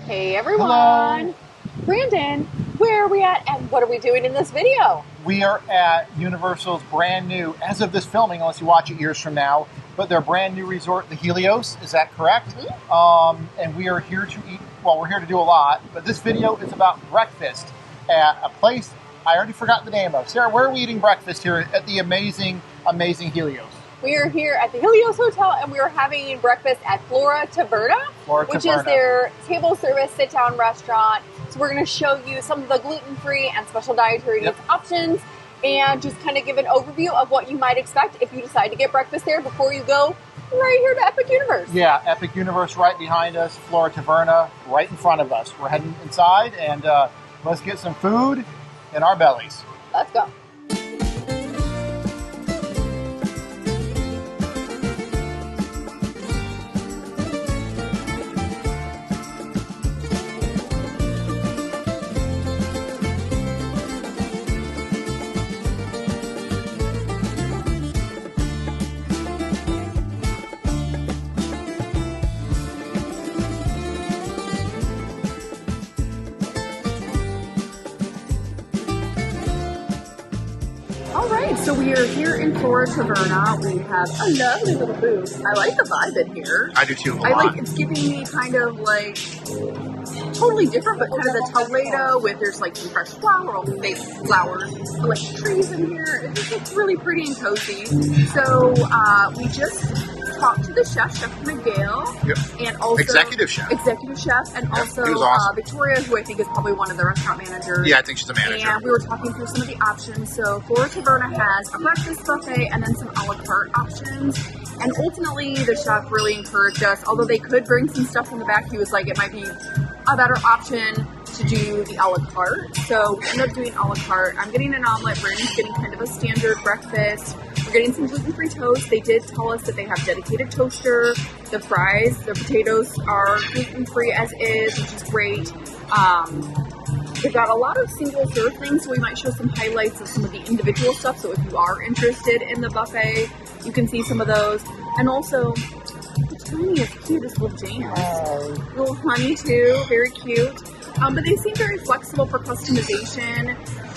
Hey everyone! Hello. Brandon, where are we at and what are we doing in this video? We are at Universal's brand new, as of this filming, unless you watch it years from now, but their brand new resort, the Helios, is that correct? Mm-hmm. And we are here to eat, well, we're here to do a lot, but this video is about breakfast at a place I already forgot the name of. Sarah, where are we eating breakfast here at the amazing, amazing Helios? We are here at the Helios Hotel and we are having breakfast at Flora Taverna, which is their table service sit-down restaurant. So we're going to show you some of the gluten-free and special dietary needs options and just kind of give an overview of what you might expect if you decide to get breakfast there before you go right here to Epic Universe. Yeah, Epic Universe right behind us, Flora Taverna right in front of us. We're heading inside and let's get some food in our bellies. Let's go. So we are here in Flora Taverna. We have a lovely little booth. I like the vibe in here. I do too. It's giving me kind of like totally different, but kind of the Toledo with there's like some fresh flower, fake flowers, like trees in here. It's really pretty and cozy. So we just talked to the Chef Miguel, and also executive chef, and also awesome. Victoria, who I think is probably one of the restaurant managers. Yeah, I think she's a manager. And we were talking through some of the options. So Flora Taverna has a breakfast buffet and then some a la carte options. And ultimately, the chef really encouraged us. Although they could bring some stuff from the back, he was like, it might be a better option to do the a la carte. So we ended up doing a la carte. I'm getting an omelet. Brandon's getting kind of a standard breakfast. We're getting some gluten-free toast. They did tell us that they have dedicated toaster. The fries, the potatoes are gluten-free as is, which is great. They've got a lot of single-serve things, so we might show some highlights of some of the individual stuff. So if you are interested in the buffet, you can see some of those. And also, the tiniest, cutest little jams. Little honey, too. Very cute. But they seem very flexible for customization.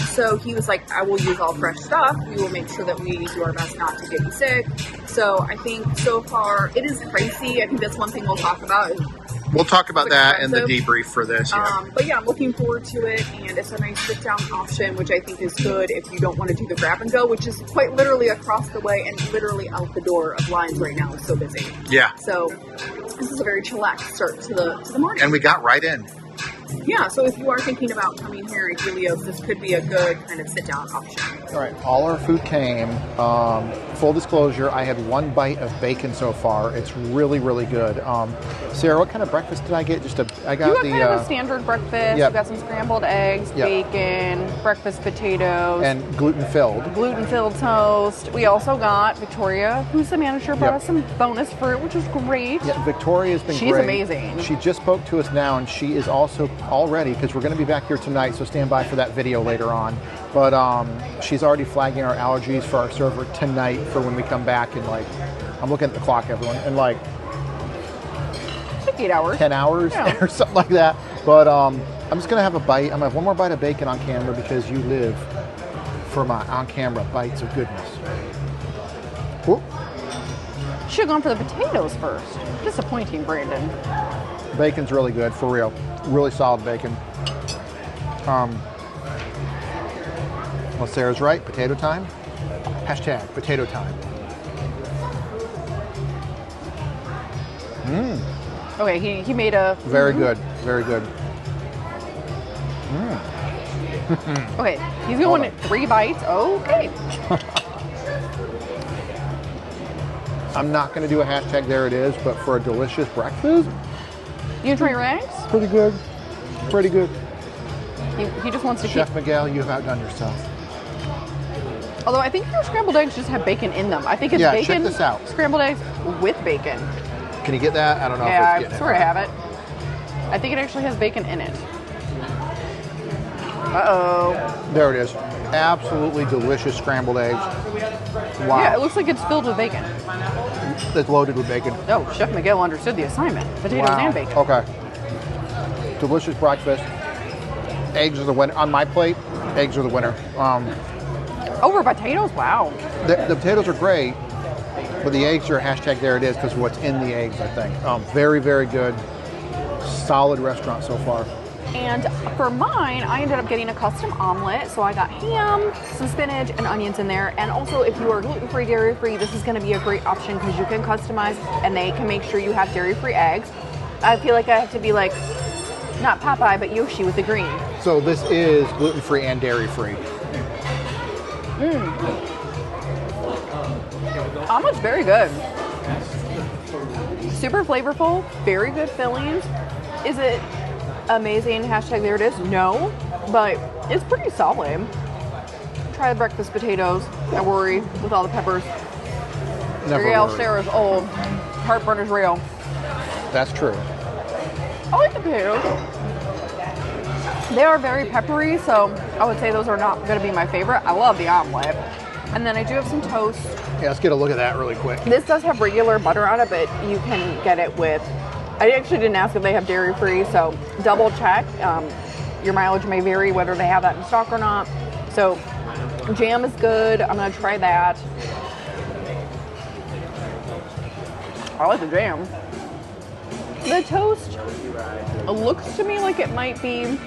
So he was like, I will use all fresh stuff. We will make sure that we do our best not to get you sick. So I think so far it is pricey. I think that's one thing we'll talk about. We'll talk about that in the debrief for this. But yeah, I'm looking forward to it. And it's a nice sit-down option, which I think is good if you don't want to do the grab and go, which is quite literally across the way and literally out the door of lines right now. It's so busy. Yeah. So this is a very chillax start to the morning. And we got right in. Yeah, so if you are thinking about coming here at Helios, this could be a good kind of sit-down option. All right, all our food came. Full disclosure, I had one bite of bacon so far. It's really, really good. Sarah, what kind of breakfast did I get? You got kind of a standard breakfast. You got some scrambled eggs, bacon, breakfast potatoes. And gluten-filled. Gluten-filled toast. We also got Victoria, who's the manager, brought us some bonus fruit, which was great. Yeah, Victoria's been great. She's amazing. She just spoke to us now, and she is also already, because we're going to be back here tonight, so stand by for that video later on. But she's already flagging our allergies for our server tonight for when we come back. And like, I'm looking at the clock, everyone, and like 8 hours, 10 hours, or something like that. But I'm just gonna have a bite. I'm gonna have one more bite of bacon on camera because you live for my on-camera bites of goodness. Whoop. Should have gone for the potatoes first. Disappointing, Brandon. Bacon's really good, for real. Really solid bacon. Well, Sarah's right. Potato time. Hashtag potato time. Okay, he made a... Very good. Very good. Okay, he's going at 3 bites. Okay. I'm not going to do a hashtag there it is, but for a delicious breakfast. You try your eggs? Pretty good. Pretty good. He just wants to Chef Miguel, you have outdone yourself. Although I think your scrambled eggs just have bacon in them. I think it's bacon. Check this out. Scrambled eggs with bacon. Can you get that? I don't know if it's getting I swear I have it. I think it actually has bacon in it. Uh-oh. There it is. Absolutely delicious scrambled eggs. Wow. Yeah, it looks like it's filled with bacon. It's loaded with bacon. Oh, Chef Miguel understood the assignment. Potatoes and bacon. Okay. delicious breakfast. Eggs are the winner. On my plate, eggs are the winner. Over potatoes? Wow. The potatoes are great, but the eggs are hashtag there it is because of what's in the eggs, I think. Very, very good. Solid restaurant so far. And for mine, I ended up getting a custom omelet. So I got ham, some spinach, and onions in there. And also, if you are gluten-free, dairy-free, this is going to be a great option because you can customize and they can make sure you have dairy-free eggs. I feel like I have to be like, not Popeye, but Yoshi with the green. So this is gluten-free and dairy-free. Omelet's very good. Super flavorful, very good fillings. Is it amazing? Hashtag there it is. No, but it's pretty solid. Try the breakfast potatoes. I worry with all the peppers. Never Real worry. share is old. Heartburn is real. That's true. I like the potatoes. They are very peppery, so I would say those are not going to be my favorite. I love the omelet. And then I do have some toast. Yeah, let's get a look at that really quick. This does have regular butter on it, but you can get it with, I actually didn't ask if they have dairy free, so double check. Your mileage may vary whether they have that in stock or not. So jam is good. I'm going to try that. I like the jam. The toast looks to me like it might be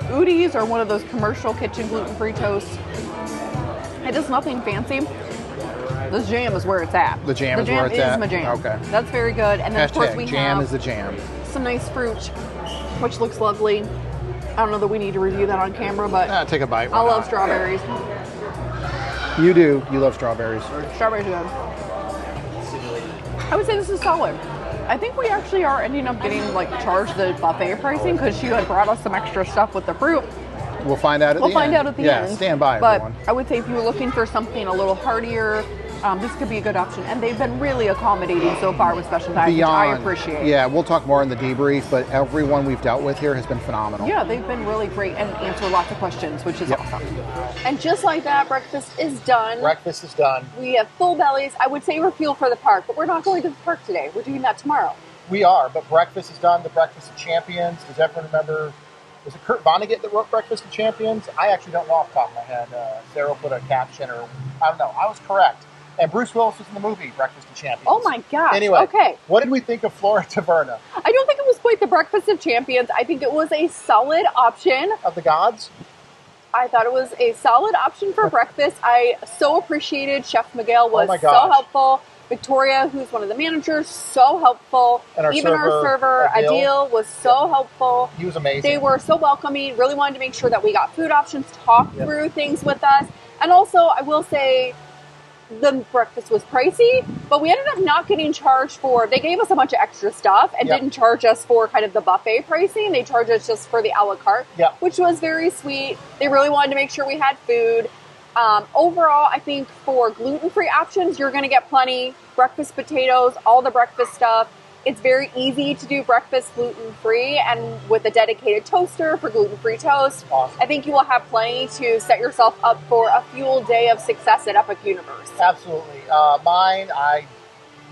Udi's or one of those commercial kitchen gluten-free toasts. It does nothing fancy. This jam is where it's at. The jam is where it's at? is my jam. Okay. That's very good. And then of course Hashtag we jam have is the jam. some nice fruit, which looks lovely. I don't know that we need to review that on camera, but Take a bite. I why love not? strawberries. You do. You love strawberries. Strawberries are good. I would say this is solid. I think we actually are ending up getting like charged the buffet pricing because she had brought us some extra stuff with the fruit. We'll find out at the end. We'll find out at the end. Yeah, stand by, but everyone. I would say if you were looking for something a little heartier, this could be a good option. And they've been really accommodating so far with special diets, which I appreciate. Yeah, we'll talk more in the debrief, but everyone we've dealt with here has been phenomenal. Yeah, they've been really great and answer lots of questions, which is awesome. And just like that, breakfast is done. Breakfast is done. We have full bellies. I would say we're fueled for the park, but we're not going to the park today. We're doing that tomorrow. We are, but breakfast is done. The Breakfast of Champions. Does everyone remember? Was it Kurt Vonnegut that wrote Breakfast of Champions? I actually don't know off the top of my head. Sarah put a caption, or I don't know. I was correct. And Bruce Willis was in the movie Breakfast of Champions. Oh my gosh. Anyway, okay. What did we think of Flora Taverna? I don't think it was quite the Breakfast of Champions. I think it was a solid option. Of the gods? I thought it was a solid option for breakfast. I so appreciated Chef Miguel was so helpful. Victoria, who's one of the managers, so helpful. And even our server, Adil, was so helpful. He was amazing. They were so welcoming. Really wanted to make sure that we got food options, talk through things with us. And also, I will say, the breakfast was pricey, but we ended up not getting charged for, they gave us a bunch of extra stuff and didn't charge us for kind of the buffet pricing. They charged us just for the a la carte, which was very sweet. They really wanted to make sure we had food. Overall, I think for gluten-free options, you're going to get plenty. Breakfast potatoes, all the breakfast stuff. It's very easy to do breakfast gluten-free, and with a dedicated toaster for gluten-free toast, I think you will have plenty to set yourself up for a fuel day of success at Epic Universe. Absolutely.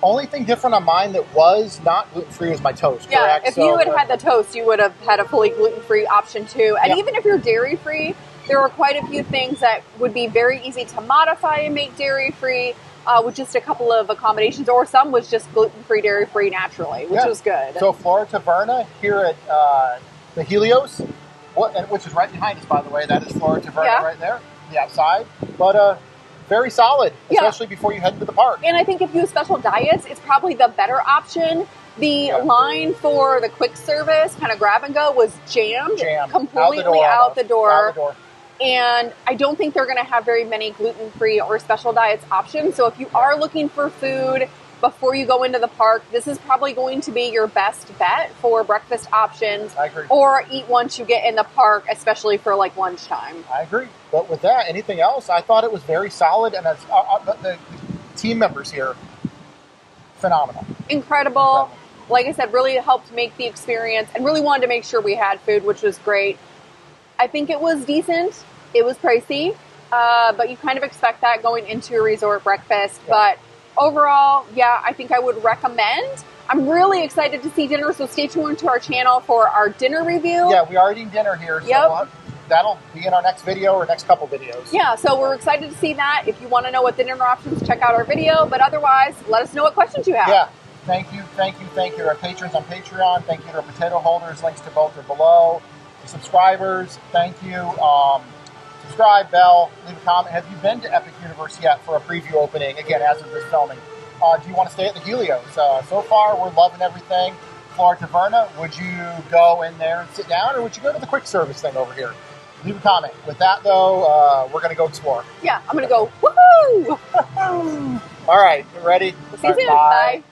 Only thing different on mine that was not gluten-free was my toast, correct? If you had the toast, you would have had a fully gluten-free option too. And even if you're dairy-free, there are quite a few things that would be very easy to modify and make dairy-free with just a couple of accommodations, or some was just gluten-free, dairy-free naturally, which was good. So Flora Taverna here at the Helios, which is right behind us, by the way. That is Flora Taverna right there, the outside. But very solid, especially before you head into the park. And I think if you have special diets, it's probably the better option. The line for the quick service, kind of grab and go, was jammed completely out the door. And I don't think they're going to have very many gluten-free or special diets options. So if you are looking for food before you go into the park, this is probably going to be your best bet for breakfast options. I agree. Or eat once you get in the park, especially for like lunchtime. I agree. But with that, anything else? I thought it was very solid. And the team members here, phenomenal. Incredible. Like I said, really helped make the experience and really wanted to make sure we had food, which was great. I think it was decent. It was pricey, but you kind of expect that going into a resort breakfast. But overall, I think I would recommend I'm really excited to see dinner, so stay tuned to our channel for our dinner review. Yeah, we are eating dinner here, so that'll be in our next video or next couple videos. Yeah, so we're excited to see that. If you want to know what the dinner options, check out our video. But otherwise, let us know what questions you have. Yeah, thank you to our patrons on Patreon. Thank you to our potato holders. Links to both are below. To subscribers, thank you. Subscribe, bell, leave a comment. Have you been to Epic Universe yet for a preview opening? Again, as of this filming. Do you want to stay at the Helios? So far, we're loving everything. Flora Taverna, would you go in there and sit down, or would you go to the quick service thing over here? Leave a comment. With that, though, we're going to go explore. Yeah, I'm going to go, woohoo! All right, you ready? We'll see you soon. Bye.